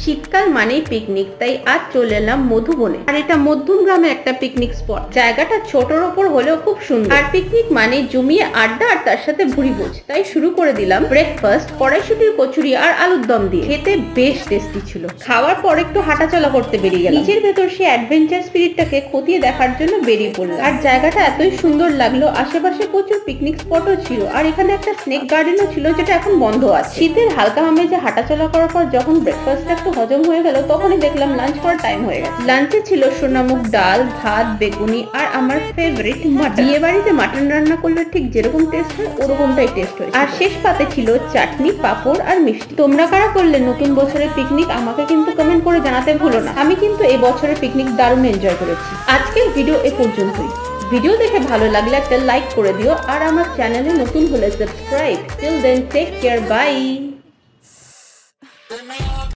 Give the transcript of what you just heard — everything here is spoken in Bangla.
শীতকাল মানেই পিকনিক, তাই আজ চলে এলাম মধুবনে। আর এটা মধ্যম গ্রামে একটা পিকনিক স্পট। জায়গাটা ছোটর ওপর হলেও খুব সুন্দর। আর পিকনিক মানে জমিয়ে আড্ডা আর তার সাথে ভুড়িভোজ। তাই শুরু করে দিলাম ব্রেকফাস্ট কড়াইশুটির কচুরি আর আলুর দম দিয়ে। খেতে বেশ টেস্টি ছিল। খাওয়ার পর একটু হাঁটাচলা করতে বেরিয়ে গেলাম। নিজের ভেতর সেই অ্যাডভেঞ্চার স্পিরিটটাকে খতিয়ে দেখার জন্য বেরিয়ে পড়লাম। আর জায়গাটা এতই সুন্দর লাগলো, আশেপাশে প্রচুর পিকনিক স্পটও ছিল। আর এখানে একটা স্নেক গার্ডেনও ছিল, যেটা এখন বন্ধ আছে। শীতের হালকা আমেজে হাঁটাচলা করার পর যখন ব্রেকফাস্ট একটু হজম হয়ে গেল, তখনই দেখলাম লাঞ্চ করার টাইম হয়ে গেছে। লাঞ্চে ছিল সোনামুখ ডাল, ভাত, বেগুনি আর আমার ফেভারিট মাটন। বিয়ে বাড়িতে মাটন রান্না করলে ঠিক যেরকম টেস্ট হয় ওরকমটাই টেস্ট হয়। আর শেষ পাতে ছিল চাটনি, পাঁপড় আর মিষ্টি। তোমরা কারা করলে নতুন বছরের পিকনিক আমাকে কিন্তু কমেন্ট করে জানাতে ভুলো না। আমি কিন্তু এই বছরের পিকনিক দারুণ এনজয় করেছি। আজকের ভিডিও এ পর্যন্তই। ভিডিও দেখে ভালো লাগলে একটা লাইক করে দিও আর আমার চ্যানেলে নতুন হলে subscribe. Till then take care, by.